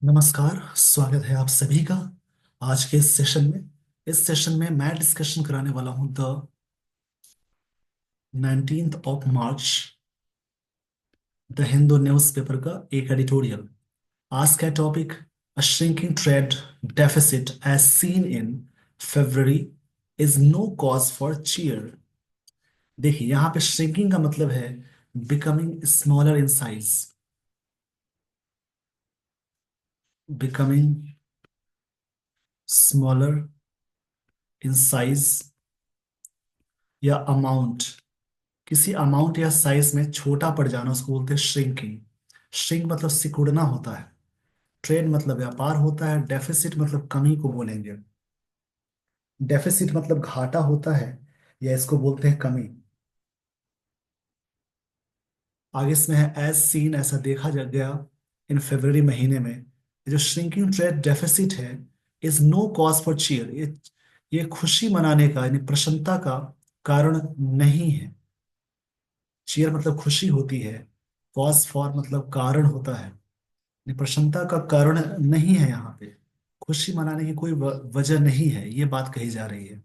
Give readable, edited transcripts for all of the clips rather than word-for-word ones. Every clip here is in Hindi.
नमस्कार। स्वागत है आप सभी का आज के इस सेशन में मैं डिस्कशन कराने वाला हूं the 19th of March the Hindu newspaper का एक एडिटोरियल। आज का topic a shrinking trade deficit as seen in February is no cause for cheer. देखिए यहाँ पे श्रिंकिंग का मतलब है becoming smaller in size, becoming smaller in size या अमाउंट, किसी अमाउंट या साइज में छोटा पड़ जाना उसको बोलते हैं श्रिंकिंग। श्रिंक मतलब सिकुड़ना होता है, ट्रेड मतलब व्यापार होता है, डेफिसिट मतलब कमी को बोलेंगे। डेफिसिट मतलब घाटा होता है या इसको बोलते हैं कमी। आगे इसमें है एज सीन, ऐसा देखा जा गया इन फरवरी महीने में। ये जो श्रिंकिंग ट्रेड डेफिसिट है is no cause for cheer, ये खुशी मनाने का यानी प्रसन्नता का कारण नहीं है। चीयर मतलब खुशी होती है, कॉज फॉर मतलब कारण होता है, ये प्रसन्नता का कारण नहीं है। यहाँ पे खुशी मनाने की कोई वजह नहीं है, ये बात कही जा रही है।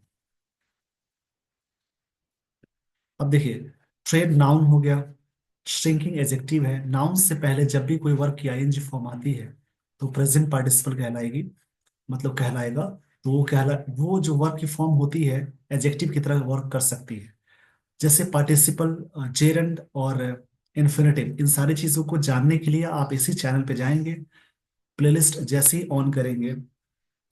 अब देखिए, ट्रेड नाउन हो गया, श्रिंकिंग एडजेक्टिव है। नाउन से पहले जब भी कोई वर्ब की आईएनजी फॉर्म आती है तो प्रेजेंट पार्टिसिपल कहलाएगी, मतलब कहलाएगा। तो वो जो वर्ब की फॉर्म होती है एडजेक्टिव की तरह वर्क कर सकती है। जैसे पार्टिसिपल, जेरंड और इन्फिनेटिव, इन सारी चीजों को जानने के लिए आप इसी चैनल पे जाएंगे। प्लेलिस्ट जैसे ही ऑन करेंगे,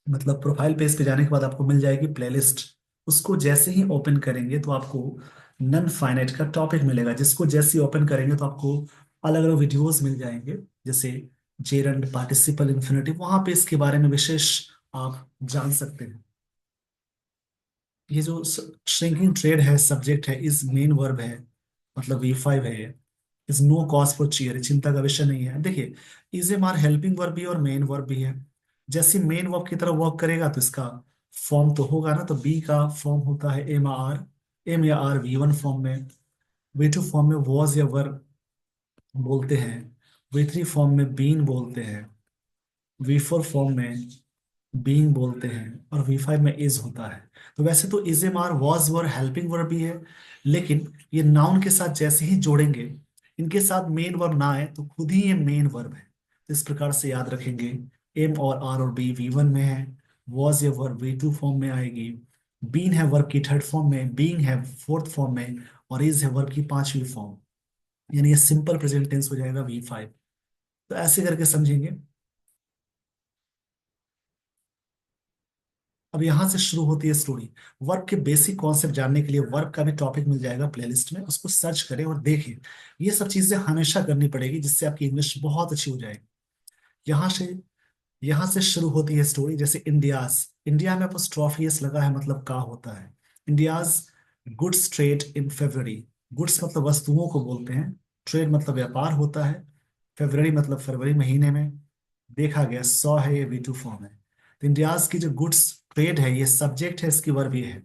मतलब प्रोफाइल पेज पे जाने के बाद आपको मिल जाएगी प्लेलिस्ट। उसको जैसे ही ओपन करेंगे तो आपको नन फाइनाइट का टॉपिक मिलेगा, जिसको जैसे ही ओपन करेंगे तो आपको अलग अलग वीडियोस मिल जाएंगे। जैसे जेरंड, पार्टिसिपल, इन्फिनेटिव, वहां पे इसके बारे में विशेष आप जान सकते हैं। ये जो श्रिंकिंग ट्रेड है, सब्जेक्ट है, इज मेन वर्ब है, मतलब V5 है। Is no cause for cheer, चिंता का विषय नहीं है। देखिए, is am are helping verb भी है और मेन वर्ब भी है। जैसे मेन वर्ब की तरह वर्क करेगा तो इसका फॉर्म तो होगा ना, तो बी का फॉर्म होता है एम या आर, V1 फॉर्म में। V2 फॉर्म में वॉज या वर बोलते हैं। V3 फॉर्म में बीन बोलते हैं। V4 फॉर्म में बीइंग बोलते हैं। और V5 में इज होता है। तो वैसे तो is am are, was were helping verb भी है, लेकिन ये नाउन के साथ जैसे ही जोड़ेंगे, इनके साथ मेन वर्ब ना आए तो खुद ही ये मेन वर्ब है। तो इस प्रकार से याद रखेंगे। एम और आर और बी V1 में है, वॉज या वर्ब V2 फॉर्म में आएगी, बीन है वर्ब की थर्ड फॉर्म में, बीइंग है फोर्थ फॉर्म में, और इज है वर्ब की पांचवी फॉर्म। यानी ये सिंपल प्रेजेंट टेंस हो जाएगा V5। तो ऐसे करके समझेंगे। अब यहां से शुरू होती है स्टोरी। वर्क के बेसिक कॉन्सेप्ट जानने के लिए वर्क का भी टॉपिक मिल जाएगा प्लेलिस्ट में, उसको सर्च करें और देखें। ये सब चीजें हमेशा करनी पड़ेगी, जिससे आपकी इंग्लिश बहुत अच्छी हो जाएगी। यहाँ से यहाँ से शुरू होती है स्टोरी। जैसे इंडियाज, इंडिया में अपोस्ट्रोफी एस लगा है, मतलब का होता है। India's goods trade in February। Goods मतलब वस्तुओं को बोलते हैं, ट्रेड मतलब व्यापार होता है, February मतलब फरवरी महीने में। देखा गया, सौ है, ये V2 फॉर्म है। तो इंडियाज की जो गुड्स ट्रेड है, ये सब्जेक्ट है, इसकी वर्ब ये है।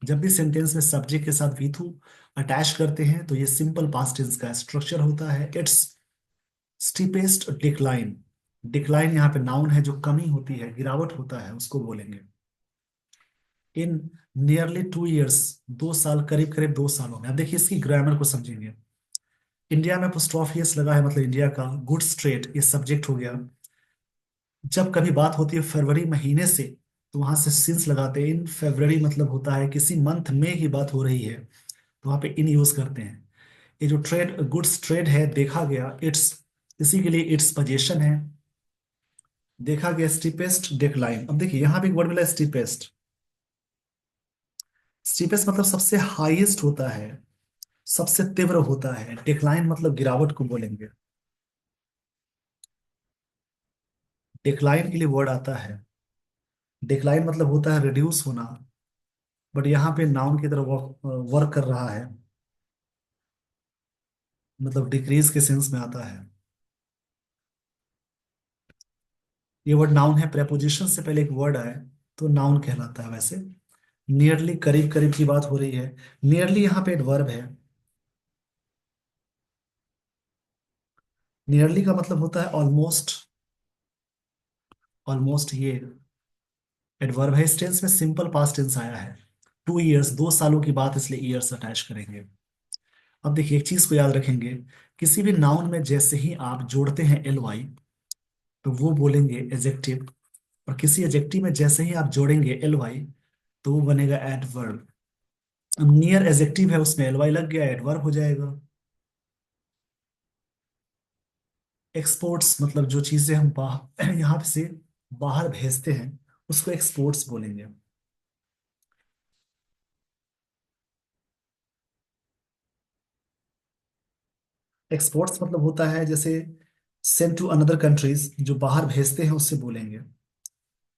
जब भी सेंटेंस में सब्जेक्ट के साथ V2 अटैच करते हैं तो ये सिंपल पास्ट टेंस का स्ट्रक्चर होता है। It's steepest decline. डिक्लाइन यहाँ पे नाउन है, जो कमी होती है, गिरावट होता है, उसको बोलेंगे। इन नियरली 2 years, 2 साल, करीब करीब 2 सालों में। अब देखिए इसकी ग्रामर को समझेंगे। इंडिया में अपोस्ट्रोफियस लगा है, मतलब इंडिया का। गुड्स ट्रेड ये सब्जेक्ट हो गया। जब कभी बात होती है फरवरी महीने से, तो वहां से सिंस लगाते हैं। इन February मतलब होता है किसी मंथ में की बात हो रही है, तो वहां पे इन यूज करते हैं। ये जो ट्रेड, गुड्स ट्रेड है, देखा गया, इट्स, इसी के लिए इट्स पोजीशन है। देखा गया स्टीपेस्ट डिक्लाइन। अब देखिए यहाँ पे एक वर्ड मिला स्टीपेस्ट। स्टीपेस्ट मतलब सबसे हाईएस्ट होता है, सबसे तीव्र होता है। डिक्लाइन मतलब गिरावट को बोलेंगे। डिक्लाइन के लिए वर्ड आता है, डिक्लाइन मतलब होता है रिड्यूस होना, बट यहाँ पे नाउन की तरह वर्क कर रहा है, मतलब डिक्रीज के सेंस में आता है। ये वर्ड नाउन है, प्रेपोजिशन से पहले एक वर्ड आए तो नाउन कहलाता है। वैसे नियरली, करीब करीब की बात हो रही है। नियरली यहाँ पे एडवर्ब है। नियरली का मतलब होता है ऑलमोस्ट, ऑलमोस्ट ये एडवर्ब है। इस टेंस में सिंपल पास्ट टेंस आया है। 2 इयर्स, 2 सालों की बात, इसलिए ईयर्स अटैच करेंगे। अब देखिए एक चीज को याद रखेंगे, किसी भी नाउन में जैसे ही आप जोड़ते हैं एल वाई तो वो बोलेंगे एजेक्टिव, और किसी एजेक्टिव में जैसे ही आप जोड़ेंगे एल वाई तो वो बनेगा एडवर्ब। नियर एजेक्टिव है, उसमें एल वाई लग गया, एडवर्ब हो जाएगा। एक्सपोर्ट्स मतलब जो चीजें हम बाहर यहाँ से बाहर भेजते हैं उसको एक्सपोर्ट्स बोलेंगे। एक्सपोर्ट्स मतलब होता है जैसे सेंड टू अनदर कंट्रीज, जो बाहर भेजते हैं उससे बोलेंगे,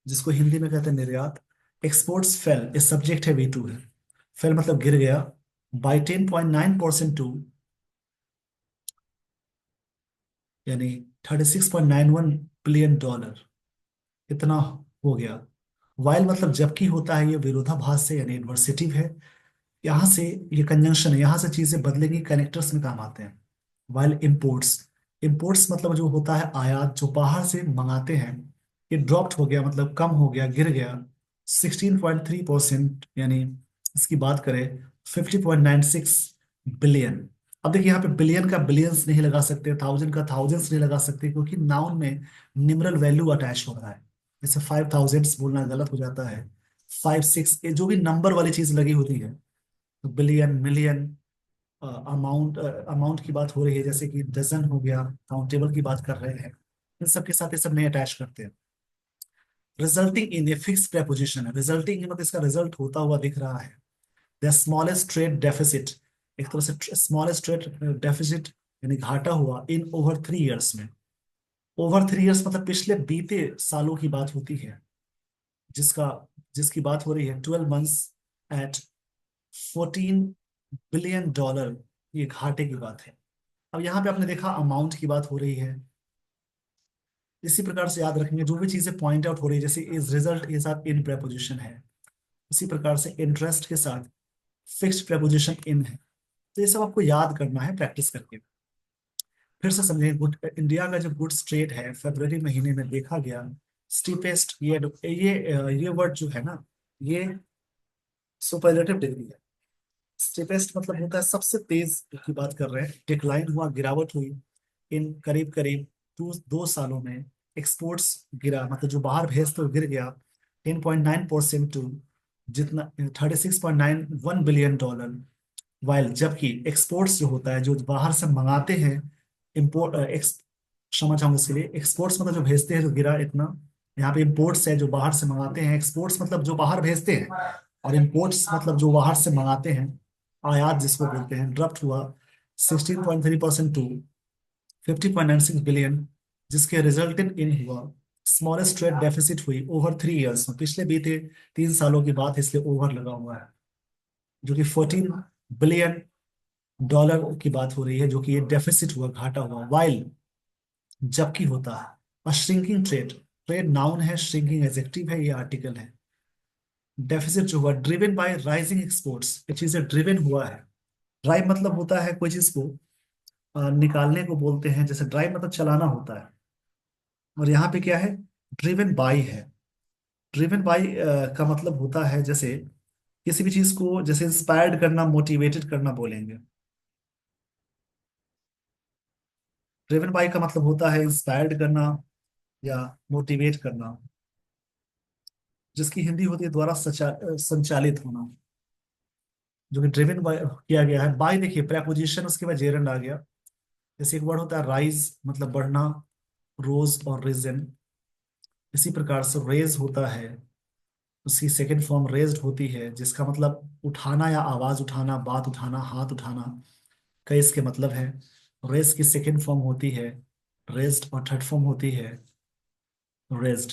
जिसको हिंदी में कहते हैं निर्यात। एक्सपोर्ट्स फेल, इस सब्जेक्ट है, V2 है। फेल मतलब गिर गया, बाई 10.9% टू, यानी $36.91 बिलियन, इतना हो गया। वाइल मतलब जबकि होता है, ये विरोधाभास से यानी इन्वर्सेटिव है। यहाँ से ये कंजंक्शन है, यहाँ से चीजें बदलेंगी, कनेक्टर्स में काम आते हैं। वाइल इम्पोर्ट्स, इम्पोर्ट्स मतलब जो होता है आयात, जो बाहर से मंगाते हैं, ये ड्रॉप्ड हो गया मतलब कम हो गया, गिर गया 16.3%, यानी इसकी बात करें 50.96 बिलियन। अब देखिए यहाँ पे बिलियन का बिलियंस नहीं लगा सकते, थाउजेंड का थाउजेंड्स नहीं लगा सकते, क्योंकि नाउन में न्यूमरल वैल्यू अटैच हो रहा है। जैसे 5000 बोलना गलत हो जाता है, 5 6, ये जो भी नंबर वाली चीज लगी होती है, तो बिलियन, मिलियन, अमाउंट, अमाउंट की बात हो रही है, जैसे कि डजन हो गया, काउंटेबल की बात कर रहे हैं, इन सब के साथ ये सब नहीं अटैच करते हैं। रिजल्टिंग इन, ये फिक्स प्रेपोजिशन है, रिजल्टिंग इन मतलब इसका रिजल्ट होता हुआ दिख रहा है। द स्मॉलेस्ट ट्रेड डेफिसिट, एक तरह से स्मॉलेस्ट ट्रेड डेफिसिट यानी घाटा हुआ इन ओवर 3 इयर्स में। ओवर 3 इयर्स मतलब पिछले बीते सालों की बात होती है, जिसका जिसकी बात हो रही है 12 मंथ्स एट $14 बिलियन, ये घाटे की बात है। अब यहाँ पे आपने देखा अमाउंट की बात हो रही है। इसी प्रकार से याद रखेंगे जो भी चीजें पॉइंट आउट हो रही है, जैसे इज रिजल्ट के साथ इन प्रेपोजिशन है, उसी प्रकार से इंटरेस्ट के साथ फिक्स्ड प्रेपोजिशन इन है। तो ये सब आपको याद करना है प्रैक्टिस करके। फिर से समझें, गुड इंडिया का जो गुड्स ट्रेड है फरवरी महीने में देखा गया स्टीपेस्ट, ये वर्ड जो है ना, ये सुपरलेटिव डिग्री है। स्टेपेस्ट मतलब होता है सबसे तेज की बात कर रहे हैं, डिक्लाइन हुआ, गिरावट हुई इन करीब करीब 2 सालों में। एक्सपोर्ट्स गिरा मतलब जो बाहर भेजते हुए गिर गया 10.9% टू जितना $36.91 बिलियन। वाइल जबकि एक्सपोर्ट्स जो होता है, जो बाहर से मंगाते हैं, इम्पोर्ट क्षमा चाहूंगा इसके लिए, एक्सपोर्ट्स मतलब जो भेजते हैं जो गिरा इतना। यहाँ पे इम्पोर्ट्स है जो बाहर से मंगाते हैं, एक्सपोर्ट्स मतलब जो बाहर भेजते हैं, और इम्पोर्ट्स मतलब जो बाहर से मंगाते हैं, आयात जिसको बोलते हैं, ड्रफ्ट हुआ 16.3% टू 50.96 बिलियन, जिसके रिजल्टेंट इन हुआ स्मॉलेस्ट ट्रेड डेफिसिट हुई ओवर 3 इयर्स में, पिछले बीते 3 सालों की बात है, इसलिए ओवर लगा हुआ है, जो कि $14 बिलियन की बात हो रही है, जो कि ये डेफिसिट हुआ, घाटा हुआ। वाइल जबकि होता है। और श्रिंकिंग ट्रेड, ट्रेड नाउन है, श्रिंकिंग एडजेक्टिव है, ये आर्टिकल है। डेफिसिट जो हुआ ड्रिवन बाय राइजिंग एक्सपोर्ट्स, ये चीजें ड्रिवन हुआ है। ड्राइव मतलब होता है कोई चीज को निकालने को बोलते हैं, जैसे ड्राइव मतलब चलाना होता है, और यहाँ पे क्या है, ड्रिवन बाय है। ड्रिवन बाय का मतलब होता है जैसे किसी भी चीज को जैसे इंस्पायर्ड करना, मोटिवेटेड करना बोलेंगे। ड्रिवन बाय का मतलब होता है इंस्पायर्ड करना या मोटिवेट करना, जिसकी हिंदी होती है द्वारा संचालित होना, जो कि ड्रिवन बाय किया गया है। बाय देखिए प्रेपोजिशन, उसके बाद जेरंड आ गया। जैसे एक वर्ड होता है राइज मतलब बढ़ना, रोज और रिजन, इसी प्रकार से रेज होता है, उसकी सेकंड फॉर्म रेज्ड होती है, जिसका मतलब उठाना या आवाज उठाना, बात उठाना, हाथ उठाना, कई इसके मतलब है। रेज की सेकंड फॉर्म होती है रेज्ड, और थर्ड फॉर्म होती है रेज्ड।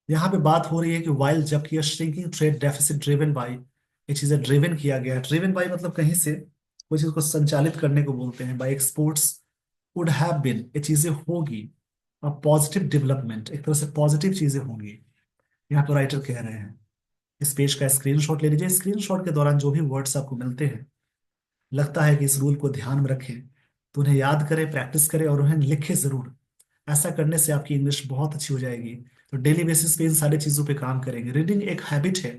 यहाँ पे बात हो रही है कि वाइल जबकि shrinking trade deficit driven by, ये चीजें ड्रिवन किया गया है। ड्रिवन बाय मतलब कहीं से कोई चीज को संचालित करने को बोलते हैं। By exports would have been, ये चीजें होगी, और पॉजिटिव डेवलपमेंट, एक तरह से पॉजिटिव चीजें होंगी, यहाँ पे राइटर कह रहे हैं। इस पेज का स्क्रीनशॉट ले लीजिए। स्क्रीनशॉट के दौरान जो भी वर्ड्स आपको मिलते हैं, लगता है कि इस रूल को ध्यान में रखें, तो उन्हें याद करें, प्रैक्टिस करें और उन्हें लिखें जरूर। ऐसा करने से आपकी इंग्लिश बहुत अच्छी हो जाएगी। तो डेली बेसिस पे इन सारी चीजों पे काम करेंगे। रीडिंग एक हैबिट है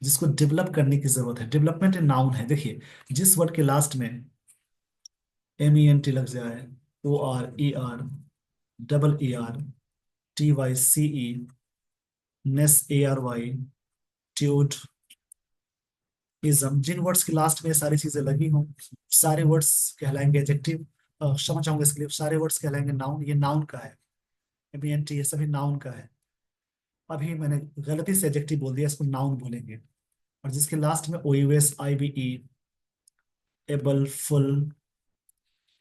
जिसको डेवलप करने की जरूरत है। डेवलपमेंट नाउन है। देखिए, जिस वर्ड के लास्ट में MENT लग जाए, ORER, EER, TYCE, NESS, ARY, tude, ism, जिन वर्ड्स के लास्ट में ये सारी चीजें लगी हों, सारे वर्ड्स कहलाएंगे एडजेक्टिव। क्षमा चाहूंगा इसके लिए, सारे वर्ड्स कहलाएंगे नाउन। ये नाउन का है। MENT ये सभी नाउन का है। अभी मैंने गलती से एडजेक्टिव बोल दिया, इसको नाउन बोलेंगे। और जिसके लास्ट में OUS, IBE, एबल, फुल,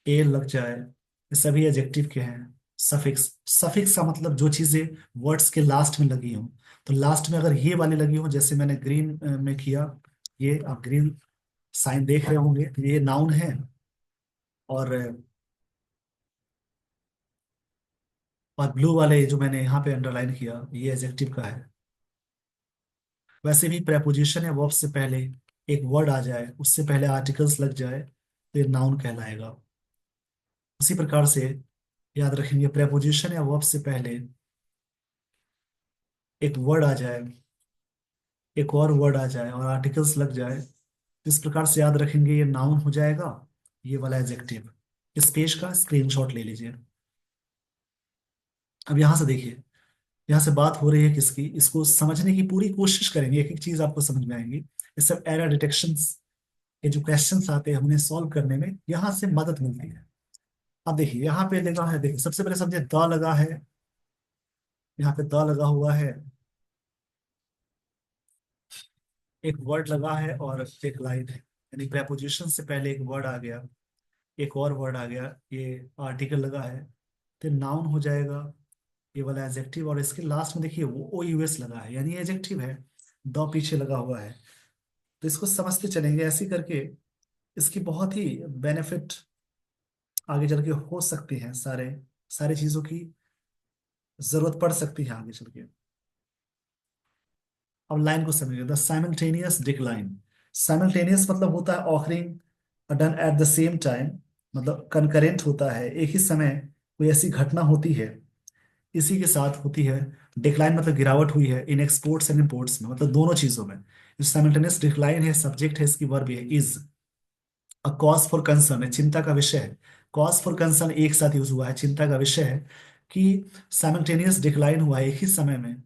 ए लग जाए, ये सभी एडजेक्टिव के हैं। सफिक्स, सफिक्स का मतलब जो चीजें वर्ड्स के लास्ट में लगी हों। तो लास्ट में अगर ये वाली लगी हो, जैसे मैंने ग्रीन में किया, ये आप ग्रीन साइन देख रहे होंगे, तो ये नाउन है। और ब्लू वाले जो मैंने यहाँ पे अंडरलाइन किया, ये एडजेक्टिव का है। वैसे भी प्रेपोजिशन या वर्ब से पहले एक वर्ड आ जाए, उससे पहले आर्टिकल्स लग जाए, तो ये नाउन कहलाएगा। उसी प्रकार से याद रखेंगे, प्रेपोजिशन या वर्ब से पहले एक वर्ड आ जाए, एक और वर्ड आ जाए और आर्टिकल्स लग जाए, इस प्रकार से याद रखेंगे, ये नाउन हो जाएगा, ये वाला एडजेक्टिव। इस पेज का स्क्रीनशॉट ले लीजिए। अब यहाँ से देखिए, यहाँ से बात हो रही है किसकी, इसको समझने की पूरी कोशिश करेंगे, एक एक चीज आपको समझ में आएंगी। ये सब एरर डिटेक्शन के जो क्वेश्चंस आते हैं, उन्हें सॉल्व करने में यहाँ से मदद मिलती है। अब देखिए, यहाँ पे लगा है, देखिए सबसे पहले समझे, द लगा है, यहाँ पे द लगा हुआ है, एक वर्ड लगा है और एक लाइन है, यानी प्रेपोजिशन से पहले एक वर्ड आ गया, एक और वर्ड आ गया, ये आर्टिकल लगा है, तो नाउन हो जाएगा ये वाला एडजेक्टिव। और इसके लास्ट में देखिए, वो OUS लगा है, यानी एडजेक्टिव है, द पीछे लगा हुआ है। तो इसको समझते चलेंगे ऐसे करके, इसकी बहुत ही बेनिफिट आगे चल के हो सकती है। सारी चीजों की जरूरत पड़ सकती है आगे चल के। अब लाइन को समझिए, द साइमल्टेनियस डिक्लाइन। साइमल्टेनियस मतलब होता है occurring done at the same time, मतलब कंकरेंट होता है, एक ही समय कोई ऐसी घटना होती है, इसी के साथ होती है। डिक्लाइन मतलब गिरावट हुई है, इन एक्सपोर्ट्स एंड इम्पोर्ट्स में, मतलब दोनों चीजों में। जो साइमल्टेनियस डिक्लाइन है, सब्जेक्ट है, इसकी वर्ब है is. A cause for concern है, चिंता का विषय है। कॉज फॉर कंसर्न एक साथ यूज हुआ है, चिंता का विषय है कि साइमल्टेनियस डिक्लाइन हुआ है एक ही समय में,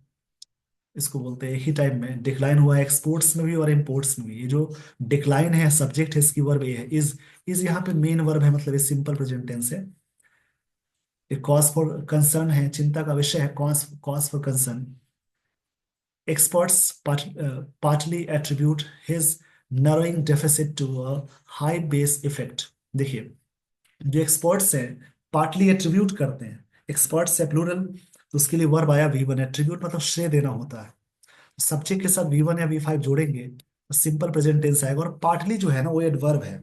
इसको बोलते हैं एक ही टाइम में डिक्लाइन हुआ है, एक्सपोर्ट्स में भी और इम्पोर्ट्स में भी। ये जो डिक्लाइन है, सब्जेक्ट है, इसकी वर्ब ये है इज। इज यहाँ पे मेन वर्ब है, मतलब ये सिंपल प्रेजेंट टेंस है। ये कॉज फॉर कंसर्न है, चिंता का विषय है, cause cause for concern. Experts partly attribute his narrowing deficit to a high base effect। देखिए, जो एक्सपर्ट्स हैं पार्टली एट्रीब्यूट करते हैं, एक्सपर्ट्स है प्लूरल, तो उसके लिए वर्ब आया V1। एट्रीब्यूट मतलब श्रेय देना होता है। सब्जेक्ट के साथ V1 या V5 जोड़ेंगे तो सिंपल प्रेजेंट टेंस आएगा। और पार्टली जो है ना, वो एडवर्ब है।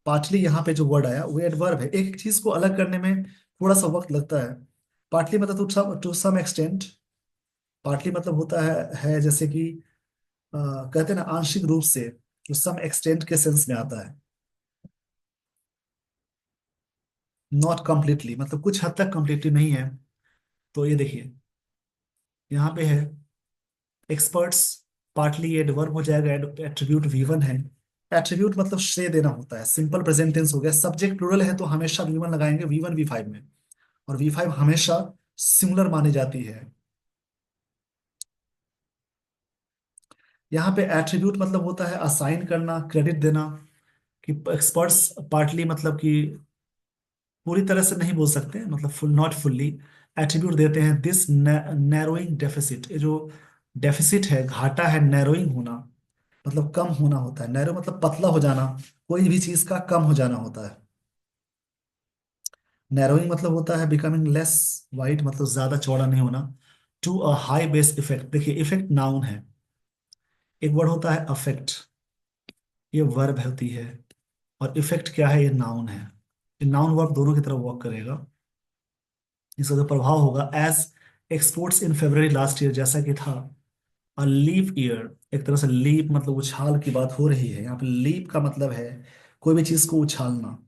पार्टली यहाँ पे जो वर्ड आया वो एडवर्ब है। एक चीज को अलग करने में थोड़ा सा वक्त लगता है। पार्टली मतलब टू सम एक्सटेंट। पार्टली मतलब होता है जैसे कि कहते हैं ना, आंशिक रूप से, जो सम एक्सटेंट के सेंस में आता है। नॉट कंप्लीटली मतलब कुछ हद तक कंप्लीटली नहीं है। तो ये देखिए, यहाँ पे है एक्सपर्ट्स, पार्टली एडवर्ब हो जाएगा, एट्रीब्यूट V1 है। एट्रीब्यूट मतलब श्रेय देना होता है, सिंपल प्रेजेंट टेंस हो गया। सब्जेक्ट प्लूरल है तो हमेशा V1 लगाएंगे, V1 V5 में। और V5 हमेशा सिंगुलर मानी जाती है। यहाँ पे एट्रीब्यूट मतलब होता है असाइन करना, क्रेडिट देना। कि एक्सपर्ट्स पार्टली मतलब कि पूरी तरह से नहीं बोल सकते, मतलब फुल नॉट फुल्ली एट्रीब्यूट देते हैं दिस नैरोइंग डेफिसिट। ये जो डेफिसिट है, घाटा है, नैरोइंग होना मतलब कम होना होता है। नैरो मतलब पतला हो जाना, कोई भी चीज का कम हो जाना होता है। नैरोइंग मतलब होता है बिकमिंग लेस वाइड, मतलब ज्यादा चौड़ा नहीं होना। To a high base effect, देखिए इफेक्ट नाउन है, एक वर्ड होता है अफेक्ट, ये वर्ब होती है। और इफेक्ट क्या है, ये नाउन है। ये नाउन वर्ब दोनों की तरफ वर्क करेगा। इसका जो प्रभाव होगा, एज एक्सपोर्ट्स इन February लास्ट ईयर, जैसा कि था। अ लीप ईयर, एक तरह से लीप मतलब उछाल की बात हो रही है। यहाँ पे लीप का मतलब है कोई भी चीज को उछालना।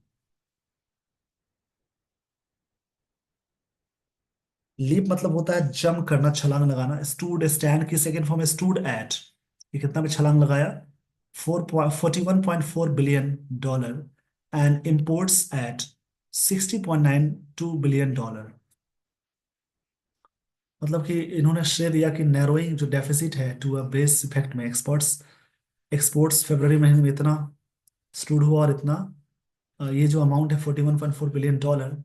लीप मतलब होता है जंप करना, छलांग लगाना। स्टूड स्टैंड की सेकंड फॉर्म है स्टूड एट, ये कितना में छलांग लगाया, 41.4 billion dollar, and imports at 60.92 billion dollar. मतलब कि इन्होंने श्रेय दिया कि नैरोइंग जो डेफिसिट है टू अ बेस इफेक्ट में, एक्सपोर्ट्स एक्सपोर्ट्स फरवरी महीने में इतना स्टूड हुआ, और इतना ये जो अमाउंट है 41.4 बिलियन डॉलर,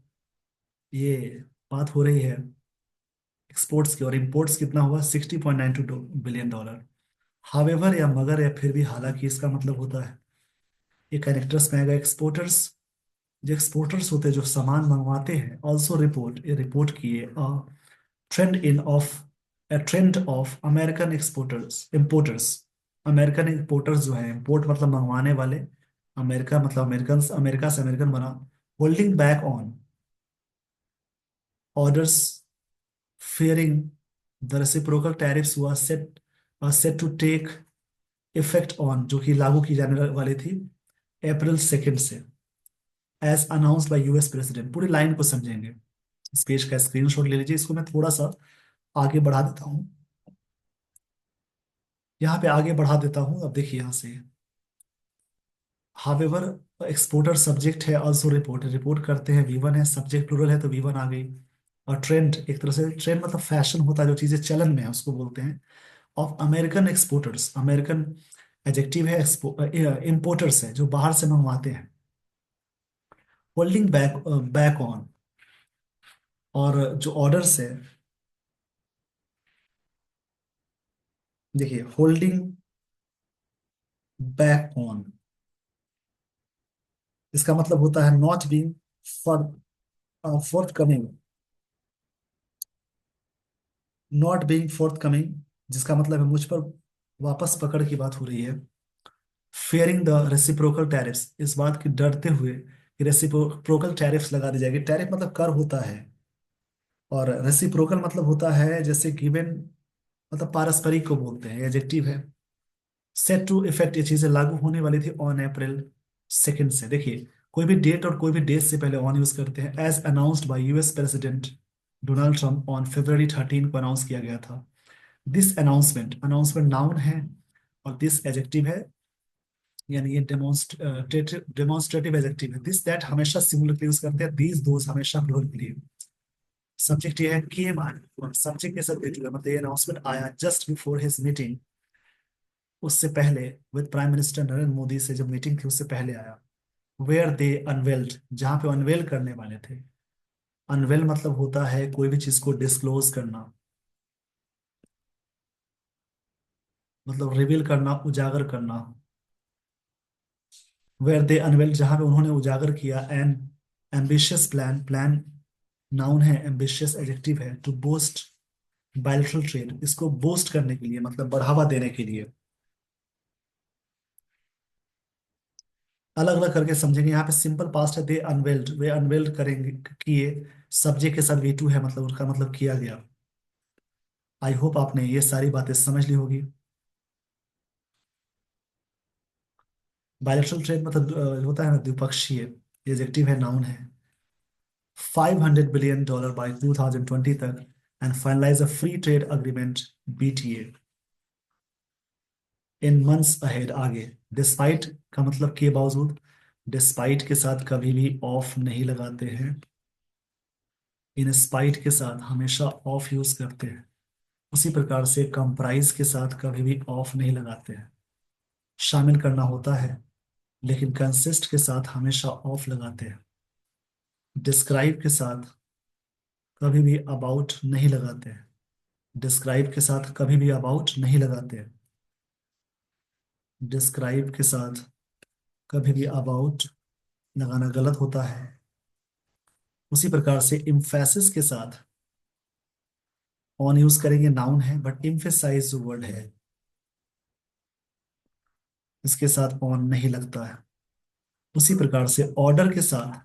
ये बात हो रही है एक्सपोर्ट्स की, और इम्पोर्ट्स कितना हुआ 60.92 बिलियन डॉलर। हावेवर या मगर या फिर भी, हालांकि इसका मतलब होता है, ये कैरेक्टर्स में आएगा एक्सपोर्टर्स। जो एक्सपोर्टर्स होते हैं जो सामान मंगवाते हैं, ऑल्सो रिपोर्ट, ये रिपोर्ट किए trend in of trend of American exporters importers. American importers जो है, इम्पोर्ट मतलब मंगवाने वाले, अमेरिका मतलब अमेरिकन, अमेरिका से अमेरिकन बना, holding back on orders fearing the reciprocal tariffs was set to take effect on, जो कि लागू की जाने वाली थी अप्रैल 2 से, as announced by US president. पूरी लाइन को समझेंगे, इस पेज का स्क्रीनशॉट ले लीजिए। इसको मैं थोड़ा सा आगे बढ़ा देता हूँ, यहाँ पे आगे बढ़ा देता हूँ। अब देखिए यहाँ से, हावेवर एक्सपोर्टर सब्जेक्ट है, ऑल्सो रिपोर्ट, रिपोर्ट करते हैं, वी1 है, सब्जेक्ट प्लूरल है तो वी1 आ गई। और ट्रेंड, एक तरह से ट्रेंड मतलब फैशन होता है, जो चीजें चलन में है उसको बोलते हैं। Of American exporters, American adjective है, इंपोर्टर्स है जो बाहर से मंगवाते हैं। होल्डिंग बैक बैक ऑन, और जो ऑर्डर्स है, देखिए होल्डिंग बैक ऑन, इसका मतलब होता है not being for fourth coming, not being fourth coming, जिसका मतलब है मुझ पर वापस पकड़ की बात हो रही है। फेयरिंग द रेसिप्रोकल टैरिफ्स, इस बात की डरते हुए कि रेसिप्रोकल टैरिफ्स लगा दी जाएगी। टैरिफ मतलब कर होता है, और रेसिप्रोकल मतलब होता है जैसे गिवन, मतलब पारस्परिक को बोलते हैं, एडजेक्टिव है। सेट टू इफेक्ट, ये चीजें लागू होने वाली थी ऑन अप्रैल 2 से। देखिए कोई भी डेट और कोई भी डेट से पहले ऑन यूज करते हैं। As announced by US president Donald Trump on February 13 को अनाउंस किया गया था। दिस अनाउंसमेंट, अनाउंसमेंट नाउन है, और दिस एडजेक्टिव है, यानी ये डेमोन्स्ट्रेटिव डेमोन्स्ट्रेटिव एडजेक्टिव है। दिस दैट हमेशा सिंगुलर के लिए यूज करते हैं, दीज दोज हमेशा प्लूरल के लिए। सब्जेक्ट ये है केम आया, सब्जेक्ट के साथ भेजूंगा, मतलब ये अनाउंसमेंट आया जस्ट बिफोर हिज मीटिंग, उससे पहले, with prime minister Narendra Modi से जब मीटिंग थी उससे पहले आया। वेयर दे अनवेल्ड, जहां पे अनवेल करने वाले थे। अनवेल मतलब होता है कोई भी चीज को डिस्क्लोज करना, मतलब रिवील करना, उजागर करना। वेयर दे अनवेल, जहां पे उन्होंने उजागर किया N ambitious plan, plan noun है, एम्बिशियस एडजेक्टिव है, टू बोस्ट बायलैटरल ट्रेड, इसको बोस्ट करने के लिए, मतलब बढ़ावा देने के लिए। अलग अलग करके समझेंगे। यहाँ पे सिंपल पास्ट है, दे अनवेल्ड, वे अनवेल्ड करेंगे, किए। सब्जेक्ट के साथ वी2 है, मतलब उसका मतलब किया गया। आई होप आपने ये सारी बातें समझ ली होगी। बायलैटरल ट्रेड मतलब होता है ना द्विपक्षीय, एडजेक्टिव है, नाउन है। $500 बिलियन बाय 2020 तक, and finalize a free trade agreement, BTA, in months ahead, आगे। डिस्पाइट का मतलब के बावजूद, डिस्पाइट के साथ कभी भी ऑफ नहीं लगाते हैं, इन स्पाइट के साथ हमेशा ऑफ यूज करते हैं। उसी प्रकार से कंप्राइज के साथ कभी भी ऑफ नहीं लगाते हैं, शामिल करना होता है, लेकिन कंसिस्ट के साथ हमेशा ऑफ लगाते हैं। डिस्क्राइब के साथ कभी भी अबाउट नहीं लगाते हैं, डिस्क्राइब के साथ कभी भी अबाउट नहीं लगाते हैं, डिस्क्राइब के साथ कभी भी अबाउट लगाना गलत होता है। उसी प्रकार से इम्फेसिस के साथ ऑन यूज करेंगे, नाउन है, बट इम्फेसाइज जो वर्ड है, इसके साथ ऑन नहीं लगता है। उसी प्रकार से ऑर्डर के साथ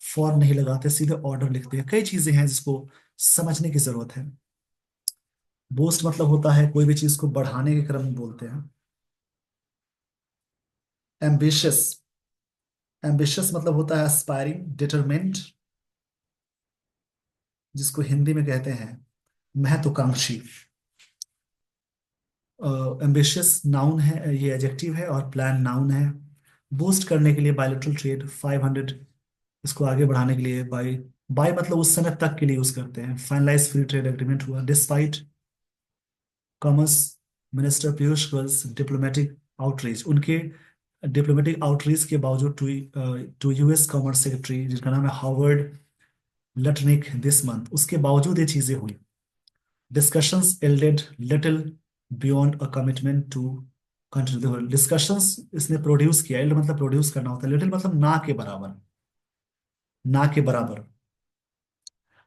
फॉर नहीं लगाते, सीधे ऑर्डर लिखते हैं। कई चीजें हैं जिसको समझने की जरूरत है। बूस्ट मतलब होता है कोई भी चीज को बढ़ाने के क्रम में बोलते हैं। एम्बिशियस, एम्बिशियस मतलब होता है एस्पायरिंग, डिटरमिन्ड, जिसको हिंदी में कहते हैं महत्वाकांक्षी। एम्बिशियस नाउन है, ये एडजेक्टिव है, और प्लान नाउन है। बूस्ट करने के लिए बायलेटरल ट्रेड 500, इसको आगे बढ़ाने के लिए बाय, बाय मतलब उस समय तक के लिए यूज करते हैं। फाइनलाइज फ्री ट्रेड एग्रीमेंट हुआ despite commerce minister Piyush Goyal diplomatic outreach, उनके डिप्लोमेटिक आउटरीच के बावजूद टू यूएस कॉमर्स सेक्रेटरी जिनका नाम है हार्वर्ड लटनिक दिस मंथ, उसके बावजूद ये चीजें हुई। Discussions yielded little beyond a commitment to continue the discussions, इसने प्रोड्यूस किया, एल्ड मतलब प्रोड्यूस करना होता है, लिटिल मतलब ना के बराबर, ना के बराबर।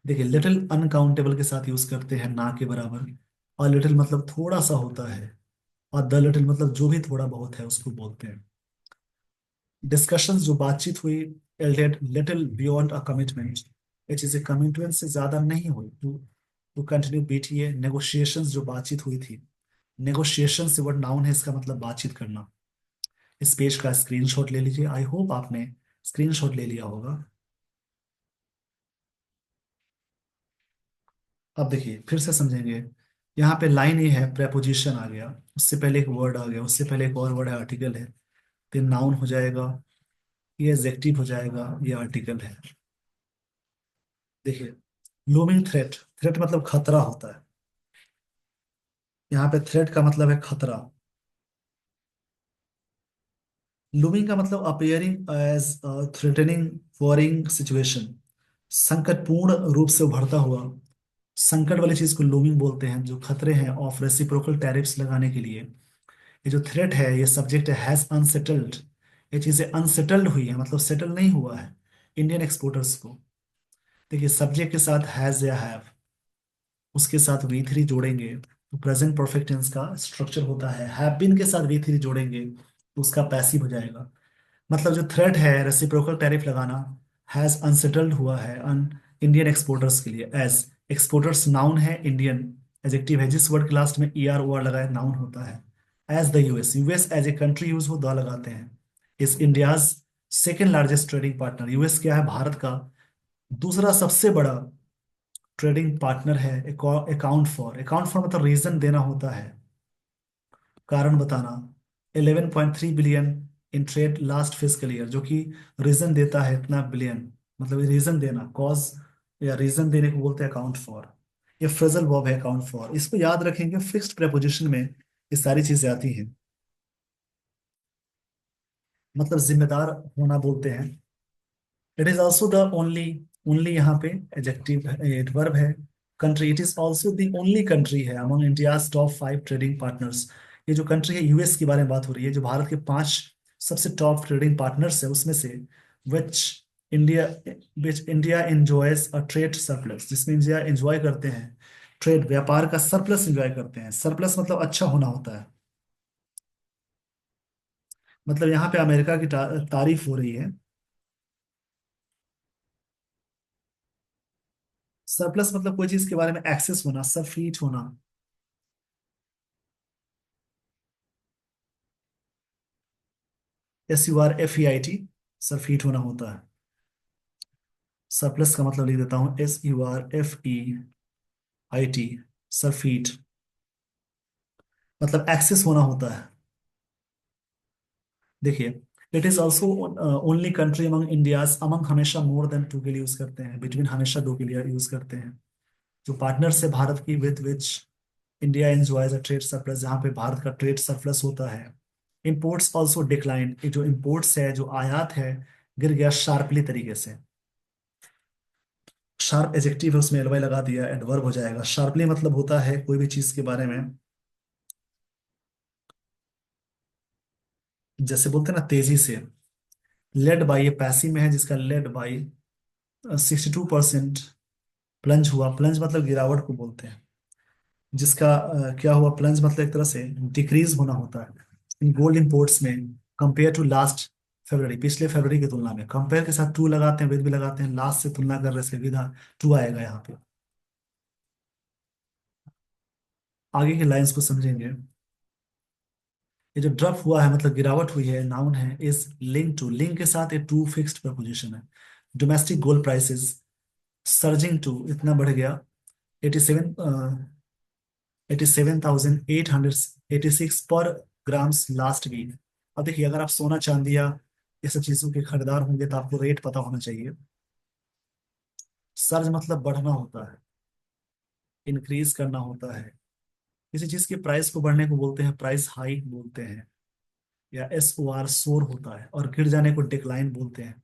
देखिए लिटिल अनकाउंटेबल के साथ यूज करते हैं ना के बराबर, और लिटिल मतलब थोड़ा सा होता है, और द लिटिल मतलब जो भी थोड़ा बहुत है उसको बोलते हैं। डिस्कशंस जो बातचीत हुई, yielded little beyond a commitment, ये चीजें कमिटमेंट से ज्यादा नहीं हुई to to continue BTA. Negotiations जो बातचीत हुई थी, नेगोशिएशन से वर्ड नाउन है, इसका मतलब बातचीत करना। इस पेज का स्क्रीनशॉट ले लीजिए, आई होप आपने स्क्रीनशॉट ले लिया होगा। अब देखिए फिर से समझेंगे। यहाँ पे लाइन ये है, प्रेपोजिशन आ गया, उससे पहले एक वर्ड आ गया, उससे पहले एक और वर्ड है, आर्टिकल है, फिर नाउन हो जाएगा, ये एडजेक्टिव हो जाएगा, ये आर्टिकल है। देखिए लूमिंग थ्रेट, थ्रेट मतलब खतरा होता है, यहाँ पे थ्रेट का मतलब है खतरा। लूमिंग का मतलब appearing as threatening warring situation, संकटपूर्ण रूप से उभरता हुआ, संकट वाली चीज को लूमिंग बोलते हैं। जो खतरे हैं ऑफ रेसिप्रोकल टैरिफ्स लगाने के लिए, ये जो थ्रेट है, ये सब्जेक्ट है हैज अनसेटल्ड, ये चीजें अनसेटल्ड हुई है, मतलब सेटल नहीं हुआ है इंडियन एक्सपोर्टर्स को। देखिए सब्जेक्ट के साथ हैज या हैव, उसके साथ वी थ्री जोड़ेंगे तो प्रेजेंट परफेक्ट टेंस का स्ट्रक्चर होता है। हैव बीन के साथ वी थ्री जोड़ेंगे तो उसका पैसिव हो जाएगा। मतलब जो थ्रेट है रेसिप्रोकल टैरिफ लगाना, हैज अनसेटल्ड हुआ है अन इंडियन एक्सपोर्टर्स के लिए। एज एक्सपोर्टर्स नाउन है, इंडियन एडजेक्टिव है, जिस वर्ड के लास्ट में ई आर ओ आर लगाए नाउन होता है। As the US, US as a country use हो द लगाते हैं। Is India's second largest trading partner, US क्या है, भारत का दूसरा सबसे बड़ा ट्रेडिंग पार्टनर है। अकाउंट फॉर मतलब रीजन देना होता है, कारण बताना। 11.3 billion in trade last physical year, जो कि रीजन देता है इतना बिलियन, मतलब रीजन देना, कॉज या रीजन देने को बोलते हैं अकाउंट फॉर। ये फ्रेजल वर्ब है अकाउंट फॉर, इसको याद रखेंगे, फिक्स्ड प्रेपोजिशन में ये सारी चीजें आती हैं। मतलब जिम्मेदार होना बोलते हैं। It is also the only, only यहाँ पे एडजेक्टिव वर्ब है। Country, it is also the only country है among India's top 5 trading partners. ये जो कंट्री है यूएस के बारे में बात हो रही है, जो भारत के 5 सबसे टॉप ट्रेडिंग पार्टनर्स है उसमें से, which India which India enjoys a trade surplus, जिसमें इंडिया एंजॉय करते हैं ट्रेड, व्यापार का सरप्लस एंजॉय करते हैं। सरप्लस मतलब अच्छा होना होता है, मतलब यहाँ पे अमेरिका की तारीफ हो रही है। सरप्लस मतलब कोई चीज के बारे में एक्सेस होना, सरफीट होना। SURFEIT, सरफीट होना होता है। सरप्लस का मतलब लिख देता हूं SURFEIT, सरफीट मतलब एक्सेस होना होता है। देखिए it is also only country among India's, among हमेशा मोर देन टू के लिए यूज करते हैं, बिटवीन हमेशा दो के लिए यूज करते हैं। जो पार्टनर्स है भारत की, with which India enjoys a trade surplus, जहाँ पे भारत का ट्रेड सरप्लस होता है। इंपोर्ट्स ऑल्सो डिक्लाइन, जो इंपोर्ट्स है, जो आयात है, गिर गया शार्पली तरीके से। शार्प एडजेक्टिव है, उसमें एलवाई लगा दिया, एडवर्ब हो जाएगा। शार्पली मतलब होता है कोई भी चीज के बारे में, जैसे बोलते हैं ना तेजी से। लेड बाई, ये पैसिव में है, जिसका लेड बाई 62% प्लंज हुआ। प्लंज मतलब गिरावट को बोलते हैं। जिसका क्या हुआ, प्लंज मतलब एक तरह से डिक्रीज होना होता है। इन गोल्ड इंपोर्ट्स में कंपेयर टू लास्ट फरवरी, पिछले फरवरी की तुलना में, कंपेयर के साथ टू लगाते हैं, विद भी लगाते हैं, लास्ट से तुलना कर रहे हैं, विदा टू आएगा यहाँ पे। आगे की लाइंस को समझेंगे। ये जो ड्रॉप हुआ है मतलब गिरावट हुई है, नाउन है, इज लिंक टू, लिंक के साथ ये टू फिक्स्ड प्रपोजिशन है। Domestic gold prices surging to इतना बढ़ गया 87 87,886 पर ग्राम्स लास्ट वीक। अब देखिए, अगर आप सोना चांदी या ये सब चीजों के खरीदार होंगे तो आपको रेट पता होना चाहिए। सर्ज मतलब बढ़ना होता है, इंक्रीज करना होता है। किसी चीज के प्राइस को बढ़ने को बोलते हैं प्राइस हाइक बोलते हैं, या SOR सोर होता है, और गिर जाने को डिक्लाइन बोलते हैं।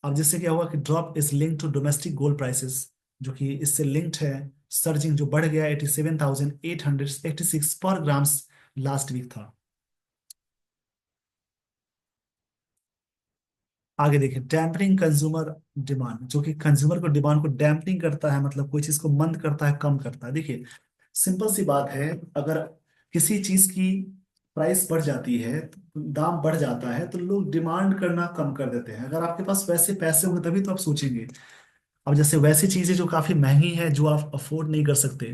अब जिससे क्या हुआ कि drop is link to domestic gold prices, जो कि इससे लिंक्ड है। सर्जिंग जो बढ़ गया 87,886 पर ग्राम्स लास्ट वीक था। आगे देखिए, डैम्पनिंग कंज्यूमर डिमांड, जो कि कंज्यूमर को डिमांड को डैम्पनिंग करता है, मतलब कोई चीज को मंद करता है, कम करता है। देखिए, सिंपल सी बात है, अगर किसी चीज की प्राइस बढ़ जाती है, दाम बढ़ जाता है, तो लोग डिमांड करना कम कर देते हैं। अगर आपके पास वैसे पैसे होंगे तभी तो आप सोचेंगे। अब जैसे वैसी चीजें जो काफी महंगी है, जो आप अफोर्ड नहीं कर सकते,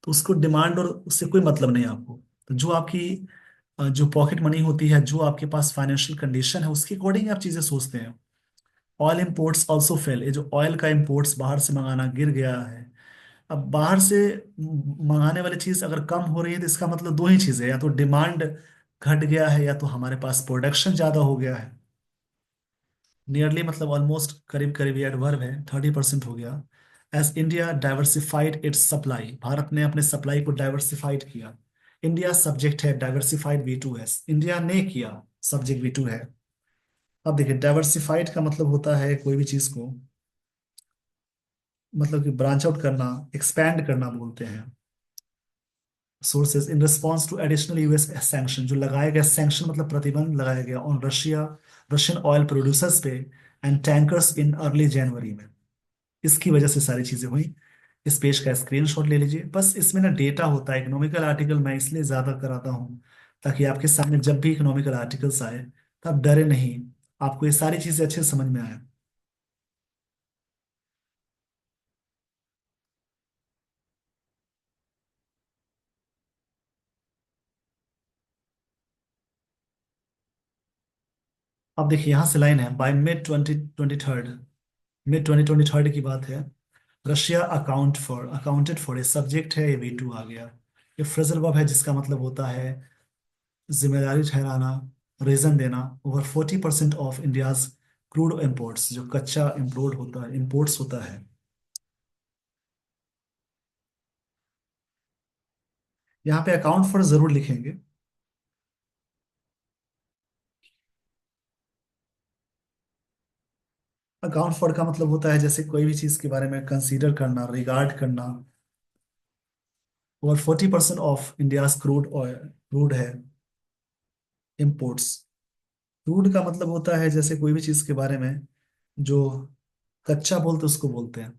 तो उसको डिमांड और उससे कोई मतलब नहीं है आपको। तो जो आपकी जो पॉकेट मनी होती है, जो आपके पास फाइनेंशियल कंडीशन है, उसके अकॉर्डिंग आप चीजें सोचते हैं। ऑयल इम्पोर्ट्स ऑल्सो फेल, ये जो ऑयल का इम्पोर्ट्स बाहर से मंगाना गिर गया है। अब बाहर से मंगाने वाली चीज अगर कम हो रही है, तो इसका मतलब दो ही चीजें, या तो डिमांड घट गया है, या तो हमारे पास प्रोडक्शन ज्यादा हो गया है। नियरली मतलब ऑलमोस्ट करीब करीब ये एडवर्ब है, 30% हो गया। As India diversified its supply, भारत ने अपने सप्लाई को डाइवर्सिफाइड किया। इंडिया सब्जेक्ट है, डाइवर्सिफाइड V2 है, इंडिया ने किया, सब्जेक्ट V2 है। अब देखिए, डाइवर्सिफाइड का मतलब होता है कोई भी चीज को, मतलब कि ब्रांच आउट करना, एक्सपैंड करना बोलते हैं। Sources in response to additional US sanction, जो लगाए गए सैंक्शन मतलब प्रतिबंध लगाया गया on Russia, Russian oil producers पे and tankers in early January में, इसकी वजह से सारी चीजें हुई। इस पेज का स्क्रीनशॉट ले लीजिए। बस इसमें ना डेटा होता है, इकोनॉमिकल आर्टिकल मैं इसलिए ज्यादा कराता हूँ ताकि आपके सामने जब भी इकोनॉमिकल आर्टिकल्स आए तब डरे नहीं, आपको ये सारी चीजें अच्छे से समझ में आए। अब देखिए, यहाँ से लाइन है, बाय मिड 2023 की बात है। Russia accounted for, a subject है, ये V2 आ गया। ये फ्रेजल वर्ब है, जिसका मतलब होता है जिम्मेदारी ठहराना, रीजन देना। Over 40% of India's crude imports, जो कच्चा इम्पोर्ट होता है, इम्पोर्ट्स होता है। यहाँ पे अकाउंट फॉर जरूर लिखेंगे। अकाउंट फॉर का मतलब होता है जैसे कोई भी चीज के बारे में कंसीडर करना, रिगार्ड करना। Over 40% of India's crude oil, crude है, इम्पोर्ट्स। क्रूड का मतलब होता है जैसे कोई भी चीज के बारे में जो कच्चा बोलते उसको बोलते हैं।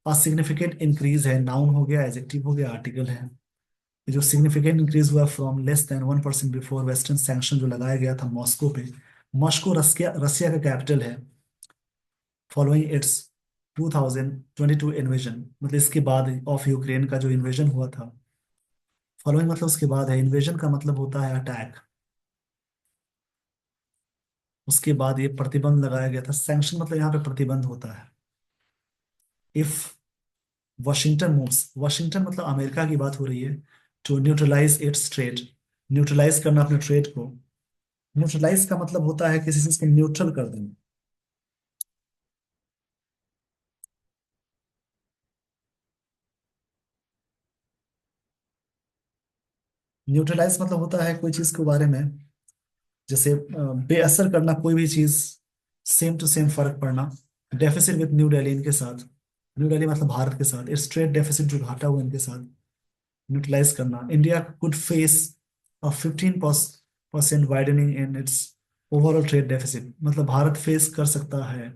आ सिग्निफिकेंट इंक्रीज है, नाउन हो गया, एडजेक्टिव हो गया, आर्टिकल है। ये जो सिग्निफिकेंट इंक्रीज हुआ from less than 1% before western sanction जो लगाया गया था मॉस्को पे। मॉस्को रसिया रसिया का कैपिटल है। फॉलोइंग इट्स 2022 इन्वेजन, मतलब इसके बाद ऑफ यूक्रेन का जो इन्वेजन हुआ था। फॉलोइंग मतलब उसके बाद है, इन्वेजन का मतलब होता है अटैक। उसके बाद ये प्रतिबंध लगाया गया था, सैंक्शन मतलब यहाँ पे प्रतिबंध होता है। इफ वॉशिंगटन मूव्स, वॉशिंगटन मतलब अमेरिका की बात हो रही है, to neutralize its trade, neutralize करना अपने ट्रेड को। न्यूट्रलाइज का मतलब होता है किसी चीज को न्यूट्रल कर देना। न्यूट्रलाइज मतलब होता है कोई चीज के बारे में, जैसे बेअसर करना कोई भी चीज, सेम टू सेम फर्क पड़ना। डेफिसिट विद न्यू दिल्ली, इनके साथ, न्यू दिल्ली मतलब भारत के साथ, इट्स ट्रेड डेफिसिट जो घाटा हुआ इनके साथ, न्यूट्रलाइज करना। India could face a 15% widening in its overall trade deficit, मतलब भारत फेस कर सकता है,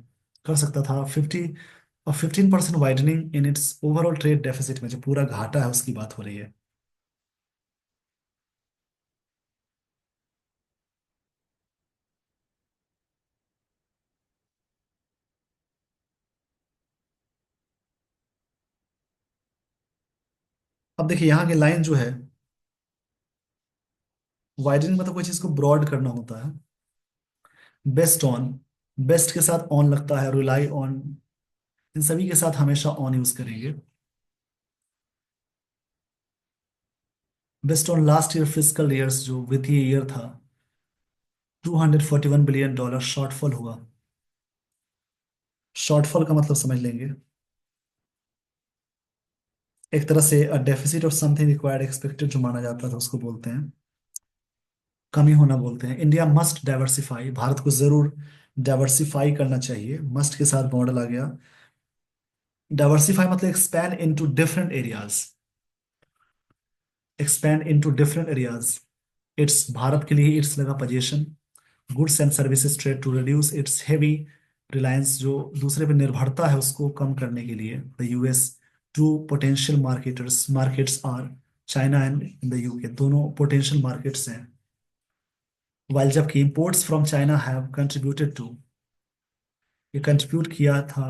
कर सकता था 15% widening in its overall trade deficit में, जो पूरा घाटा है उसकी बात हो रही है। अब देखिए, यहाँ की लाइन जो है, वाइडनिंग मतलब कोई चीज को ब्रॉड करना होता है। बेस्ट ऑन, बेस्ट के साथ ऑन लगता है, रिलाई ऑन, इन सभी के साथ हमेशा ऑन यूज करेंगे। Based on last year physical years, जो वित्तीय ईयर था, $241 बिलियन शॉर्टफॉल हुआ। शॉर्टफॉल का मतलब समझ लेंगे, एक तरह से deficit of something required expected जो माना जाता था उसको बोलते हैं, कमी होना बोलते हैं। इंडिया मस्ट डाइवर्सिफाई, भारत को जरूर डाइवर्सिफाई करना चाहिए, मस्ट के साथ मॉडल आ गया। डाइवर्सिफाई मतलब expand into different areas, expand into different areas. Its, भारत के लिए इट्स लगा position, goods and services trade to reduce its heavy reliance, जो दूसरे पे निर्भरता है उसको कम करने के लिए। The US, two potential marketers, markets are China and the UK, दोनों पोटेंशियल मार्केट्स हैं। वाइल जबकि imports from China have contributed to, ये कंट्रीब्यूट किया था,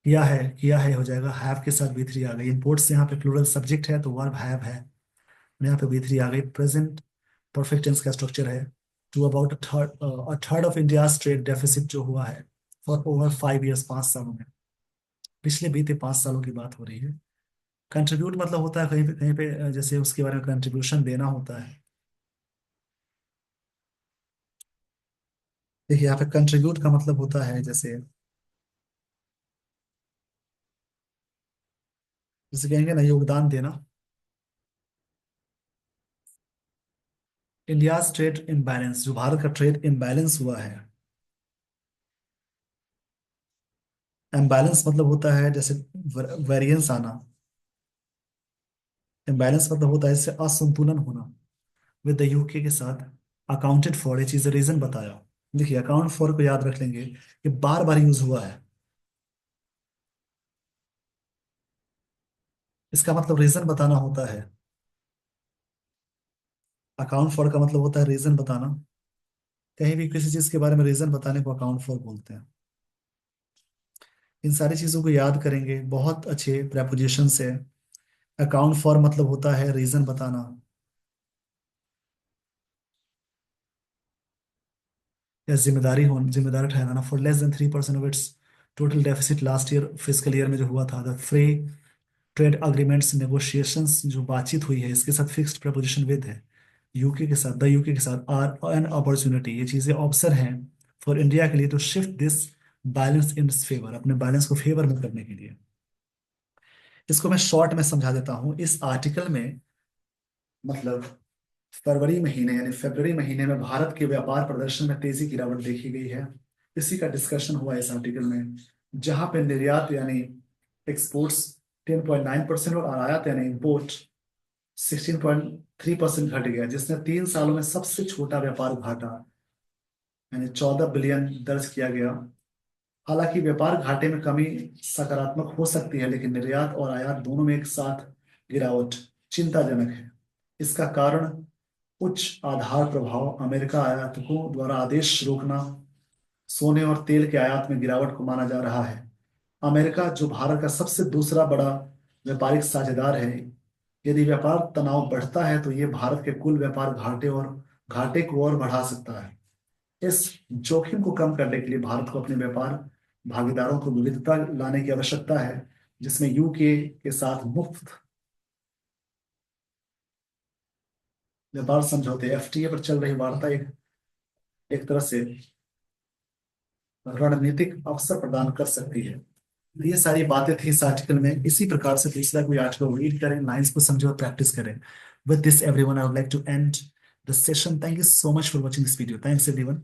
किया है हो जाएगा, हैव के साथ V3 आ गई। इंपोर्ट्स यहाँ पे प्लूरल सब्जेक्ट है तो वर्ब हैव है, यहाँ पे V3 आ गई। प्रेजेंट परफेक्ट टेंस का स्ट्रक्चर है। To about a third of India's trade deficit जो हुआ है फॉर ओवर 5 इयर्स, 5 सालों में, पिछले बीते 5 सालों की बात हो रही है। कंट्रीब्यूट मतलब होता है कहीं पे जैसे उसके बारे में कंट्रीब्यूशन देना होता है। देखिए यहाँ पे कंट्रीब्यूट का मतलब होता है जैसे, जैसे कहेंगे ना योगदान देना। इंडियाज ट्रेड इम्बैलेंस, जो भारत का ट्रेड इम्बैलेंस हुआ है। इम्बैलेंस मतलब होता है जैसे वेरिएंस आना, इम्बैलेंस मतलब होता है जैसे असंतुलन होना। विद द यूके के साथ अकाउंटेड फॉर, ये चीज रीजन बताया। देखिए अकाउंट फॉर को याद रख लेंगे, ये बार बार यूज हुआ है, इसका मतलब रीजन बताना होता है। अकाउंट फॉर का मतलब होता है रीजन बताना, कहीं भी किसी चीज के बारे में रीजन बताने को अकाउंट फॉर बोलते हैं। इन सारी चीजों को याद करेंगे, बहुत अच्छे प्रेपोजिशन से। अकाउंट फॉर मतलब होता है रीजन बताना, या जिम्मेदारी हो, जिम्मेदार ठहराना। For less than 3% of its total deficit last year physical year में जो हुआ था। The free trade agreements negotiations, जो बातचीत हुई है इसके साथ फिक्स्ड प्रपोजिशन विद है, यूके के साथ, द यूके के साथ, आर एन अपॉर्चुनिटी, ये चीजें अवसर हैं फॉर इंडिया के लिए to shift this balance in favour, अपने बैलेंस को फेवर में करने के लिए। इसको मैं शॉर्ट में समझा देता हूँ। इस आर्टिकल में मतलब फरवरी महीने यानी फरवरी महीने में भारत के व्यापार प्रदर्शन में तेजी की गिरावट देखी गई है, इसी का डिस्कशन हुआ इस आर्टिकल में। जहां पे निर्यात यानी एक्सपोर्ट्स 10.9% और आयात यानी इम्पोर्ट 16.3% घट गया, जिसने 3 सालों में सबसे छोटा व्यापार घाटा यानी 14 बिलियन दर्ज किया गया। हालांकि व्यापार घाटे में कमी सकारात्मक हो सकती है, लेकिन निर्यात और आयात दोनों में एक साथ गिरावट चिंताजनक है। इसका कारण उच्च आधार प्रभाव, अमेरिका आयातकों द्वारा आदेश रोकना, सोने और तेल के आयात में गिरावट को माना जा रहा है। अमेरिका जो भारत का सबसे दूसरा बड़ा व्यापारिक साझेदार है, यदि व्यापार तनाव बढ़ता है तो ये भारत के कुल व्यापार घाटे को और बढ़ा सकता है। इस जोखिम को कम करने के लिए भारत को अपने व्यापार भागीदारों को विविधता लाने की आवश्यकता है, जिसमें यूके के साथ मुफ्त व्यापार समझौते एफटीए पर चल रही वार्ता एक एक तरह से रणनीतिक अवसर प्रदान कर सकती है। ये सारी बातें थी इस आर्टिकल में। इसी प्रकार से दूसरा कोई आर्टिकल रीड करें, लाइंस को समझे और प्रैक्टिस करें। With this everyone, I would like to end the session. Thank you so much for watching this video. Thanks everyone.